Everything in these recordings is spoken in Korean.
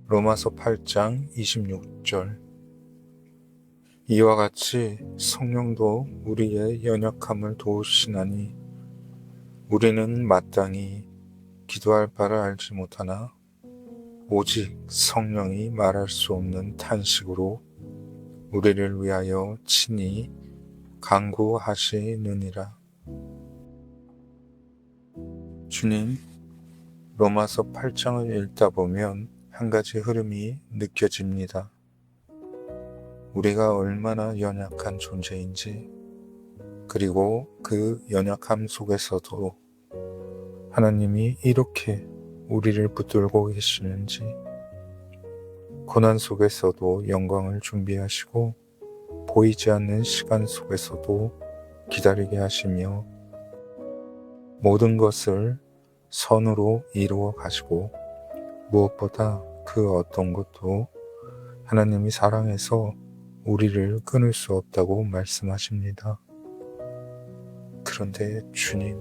로마서 8장 26절. 이와 같이 성령도 우리의 연약함을 도우시나니 우리는 마땅히 기도할 바를 알지 못하나 오직 성령이 말할 수 없는 탄식으로 우리를 위하여 친히 간구하시느니라. 주님, 로마서 8장을 읽다 보면 한 가지 흐름이 느껴집니다. 우리가 얼마나 연약한 존재인지, 그리고 그 연약함 속에서도 하나님이 이렇게 우리를 붙들고 계시는지, 고난 속에서도 영광을 준비하시고 보이지 않는 시간 속에서도 기다리게 하시며 모든 것을 선으로 이루어 가시고 무엇보다 그 어떤 것도 하나님이 사랑해서 우리를 끊을 수 없다고 말씀하십니다. 그런데 주님,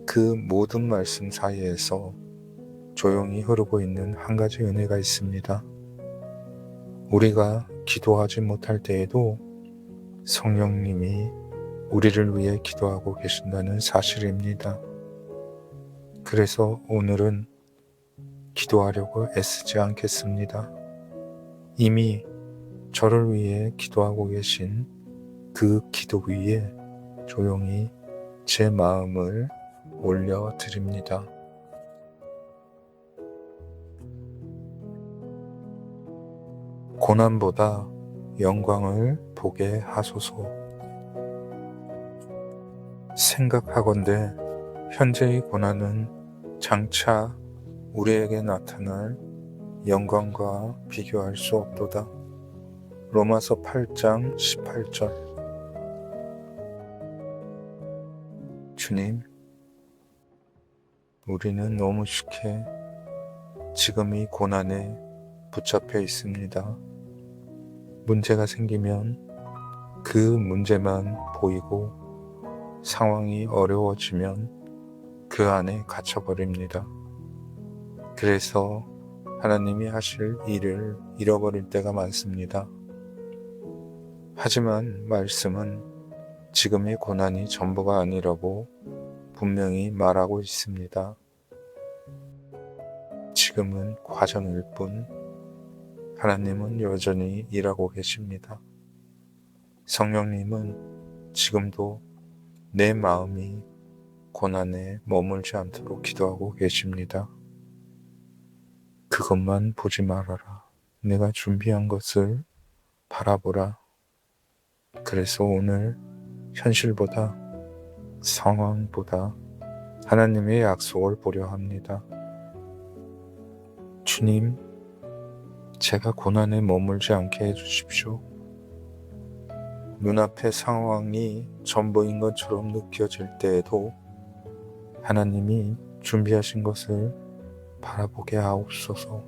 그 모든 말씀 사이에서 조용히 흐르고 있는 한 가지 은혜가 있습니다. 우리가 기도하지 못할 때에도 성령님이 우리를 위해 기도하고 계신다는 사실입니다. 그래서 오늘은 기도하려고 애쓰지 않겠습니다. 이미 저를 위해 기도하고 계신 그 기도 위에 조용히 제 마음을 올려드립니다. 고난보다 영광을 보게 하소서. 생각하건대 현재의 고난은 장차 우리에게 나타날 영광과 비교할 수 없도다. 로마서 8장 18절. 주님, 우리는 너무 쉽게 지금 이 고난에 붙잡혀 있습니다. 문제가 생기면 그 문제만 보이고 상황이 어려워지면 그 안에 갇혀버립니다. 그래서 하나님이 하실 일을 잃어버릴 때가 많습니다. 하지만 말씀은 지금의 고난이 전부가 아니라고 분명히 말하고 있습니다. 지금은 과정일 뿐 하나님은 여전히 일하고 계십니다. 성령님은 지금도 내 마음이 고난에 머물지 않도록 기도하고 계십니다. 그것만 보지 말아라. 내가 준비한 것을 바라보라. 그래서 오늘 현실보다 상황보다 하나님의 약속을 보려 합니다. 주님, 제가 고난에 머물지 않게 해주십시오. 눈앞의 상황이 전부인 것처럼 느껴질 때에도 하나님이 준비하신 것을 바라보게 하옵소서.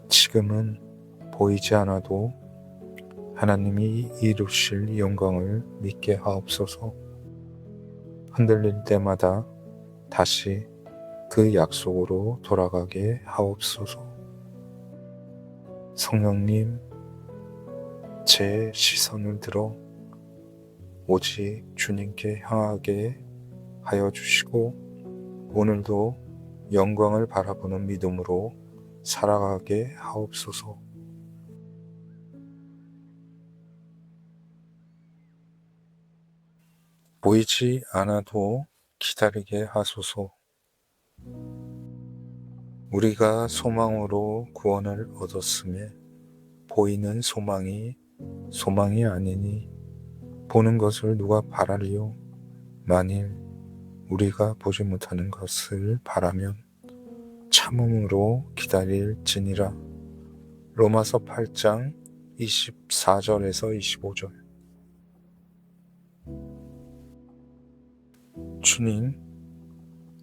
지금은 보이지 않아도 하나님이 이루실 영광을 믿게 하옵소서. 흔들릴 때마다 다시 그 약속으로 돌아가게 하옵소서. 성령님, 제 시선을 들어 오직 주님께 향하게 하여 주시고 오늘도 영광을 바라보는 믿음으로 살아가게 하옵소서. 보이지 않아도 기다리게 하소서. 우리가 소망으로 구원을 얻었음에 보이는 소망이 아니니 보는 것을 누가 바라리요? 만일 우리가 보지 못하는 것을 바라면 참음으로 기다릴지니라. 로마서 8장 24절에서 25절. 주님,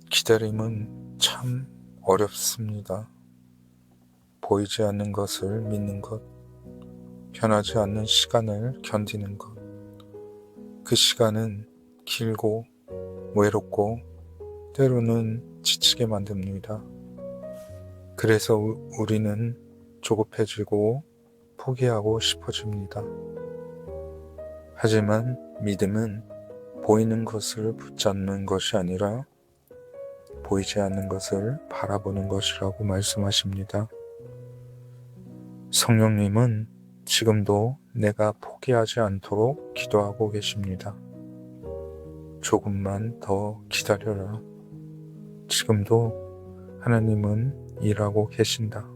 기다림은 참 어렵습니다. 보이지 않는 것을 믿는 것, 변하지 않는 시간을 견디는 것, 그 시간은 길고 외롭고 때로는 지치게 만듭니다. 그래서 우리는 조급해지고 포기하고 싶어집니다. 하지만 믿음은 보이는 것을 붙잡는 것이 아니라 보이지 않는 것을 바라보는 것이라고 말씀하십니다. 성령님은 지금도 내가 포기하지 않도록 기도하고 계십니다. 조금만 더 기다려라. 지금도 하나님은 일하고 계신다.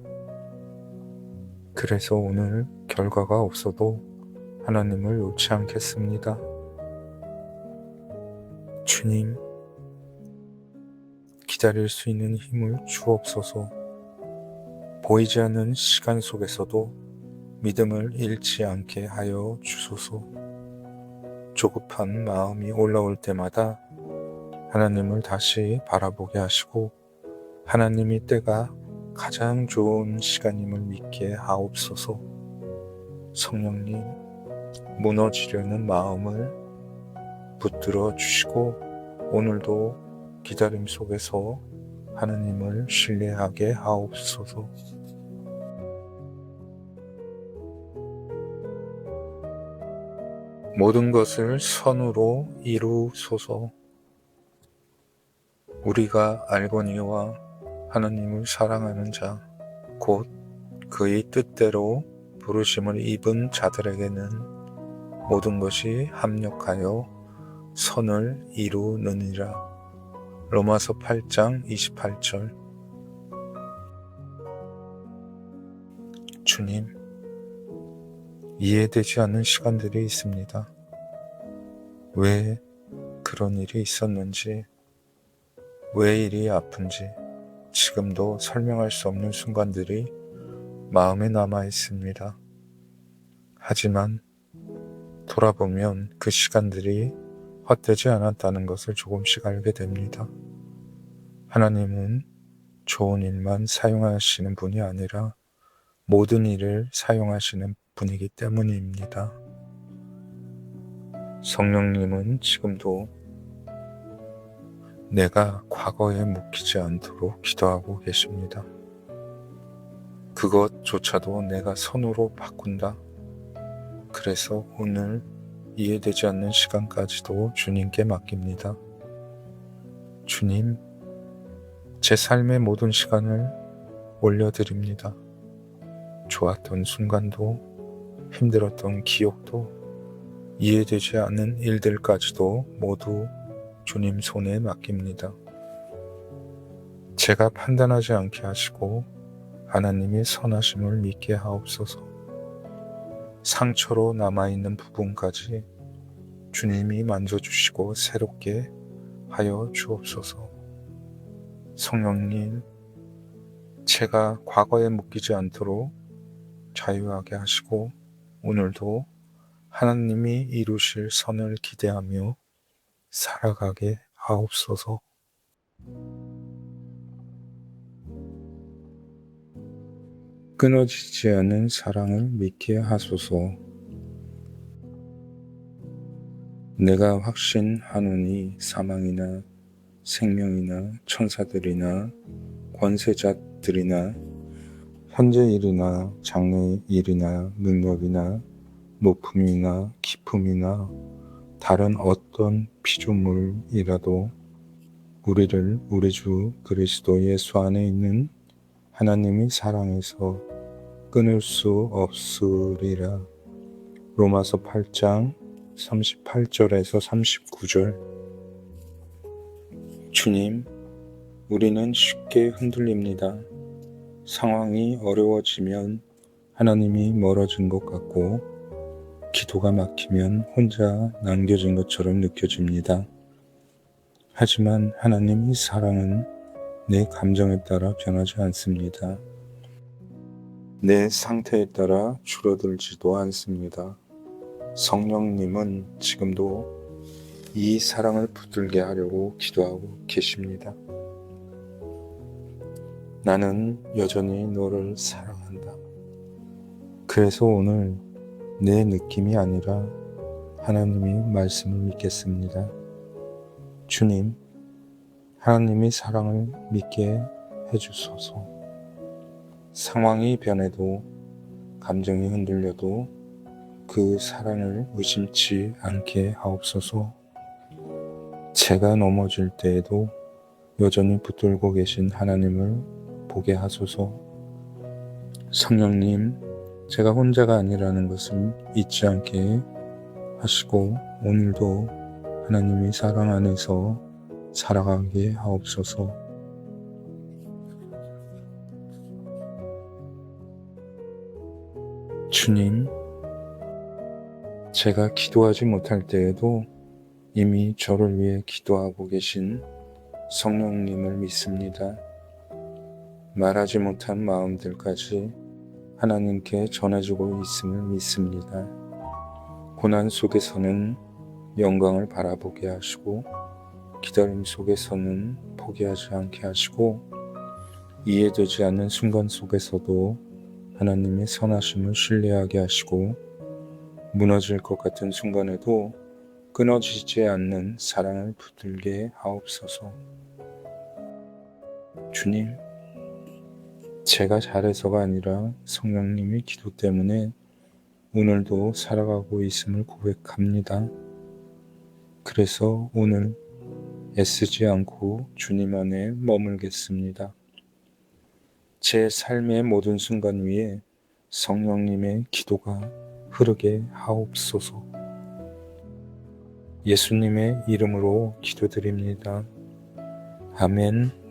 그래서 오늘 결과가 없어도 하나님을 놓지 않겠습니다. 주님, 기다릴 수 있는 힘을 주옵소서. 보이지 않는 시간 속에서도 믿음을 잃지 않게 하여 주소서. 조급한 마음이 올라올 때마다 하나님을 다시 바라보게 하시고 하나님이 때가 가장 좋은 시간임을 믿게 하옵소서. 성령님, 무너지려는 마음을 붙들어 주시고 오늘도 기다림 속에서 하나님을 신뢰하게 하옵소서. 모든 것을 선으로 이루소서. 우리가 알거니와 하나님을 사랑하는 자, 곧 그의 뜻대로 부르심을 입은 자들에게는 모든 것이 합력하여 선을 이루느니라. 로마서 8장 28절. 주님, 이해되지 않는 시간들이 있습니다. 왜 그런 일이 있었는지, 왜 일이 아픈지 지금도 설명할 수 없는 순간들이 마음에 남아 있습니다. 하지만 돌아보면 그 시간들이 헛되지 않았다는 것을 조금씩 알게 됩니다. 하나님은 좋은 일만 사용하시는 분이 아니라 모든 일을 사용하시는 분이기 때문입니다. 성령님은 지금도 내가 과거에 묶이지 않도록 기도하고 계십니다. 그것조차도 내가 선으로 바꾼다. 그래서 오늘 이해되지 않는 시간까지도 주님께 맡깁니다. 주님, 제 삶의 모든 시간을 올려드립니다. 좋았던 순간도, 힘들었던 기억도, 이해되지 않는 일들까지도 모두 주님 손에 맡깁니다. 제가 판단하지 않게 하시고 하나님의 선하심을 믿게 하옵소서. 상처로 남아있는 부분까지 주님이 만져주시고 새롭게 하여 주옵소서. 성령님, 제가 과거에 묶이지 않도록 자유하게 하시고 오늘도 하나님이 이루실 선을 기대하며 살아가게 하옵소서. 끊어지지 않는 사랑을 믿게 하소서. 내가 확신하노니 사망이나 생명이나 천사들이나 권세자들이나 현재일이나 장래일이나 능력이나 높음이나 깊음이나 다른 어떤 피조물이라도 우리를 우리 주 그리스도 예수 안에 있는 하나님의 사랑에서 끊을 수 없으리라. 로마서 8장 38절에서 39절. 주님, 우리는 쉽게 흔들립니다. 상황이 어려워지면 하나님이 멀어진 것 같고 기도가 막히면 혼자 남겨진 것처럼 느껴집니다. 하지만 하나님의 사랑은 내 감정에 따라 변하지 않습니다. 내 상태에 따라 줄어들지도 않습니다. 성령님은 지금도 이 사랑을 붙들게 하려고 기도하고 계십니다. 나는 여전히 너를 사랑한다. 그래서 오늘 내 느낌이 아니라 하나님의 말씀을 믿겠습니다. 주님, 하나님의 사랑을 믿게 해주소서. 상황이 변해도 감정이 흔들려도 그 사랑을 의심치 않게 하옵소서. 제가 넘어질 때에도 여전히 붙들고 계신 하나님을 보게 하소서. 성령님, 제가 혼자가 아니라는 것을 잊지 않게 하시고 오늘도 하나님의 사랑 안에서 살아가게 하옵소서. 주님, 제가 기도하지 못할 때에도 이미 저를 위해 기도하고 계신 성령님을 믿습니다. 말하지 못한 마음들까지 하나님께 전해주고 있음을 믿습니다. 고난 속에서는 영광을 바라보게 하시고 기다림 속에서는 포기하지 않게 하시고 이해되지 않는 순간 속에서도 하나님의 선하심을 신뢰하게 하시고 무너질 것 같은 순간에도 끊어지지 않는 사랑을 붙들게 하옵소서. 주님, 제가 잘해서가 아니라 성령님의 기도 때문에 오늘도 살아가고 있음을 고백합니다. 그래서 오늘 애쓰지 않고 주님 안에 머물겠습니다. 제 삶의 모든 순간 위에 성령님의 기도가 흐르게 하옵소서. 예수님의 이름으로 기도드립니다. 아멘.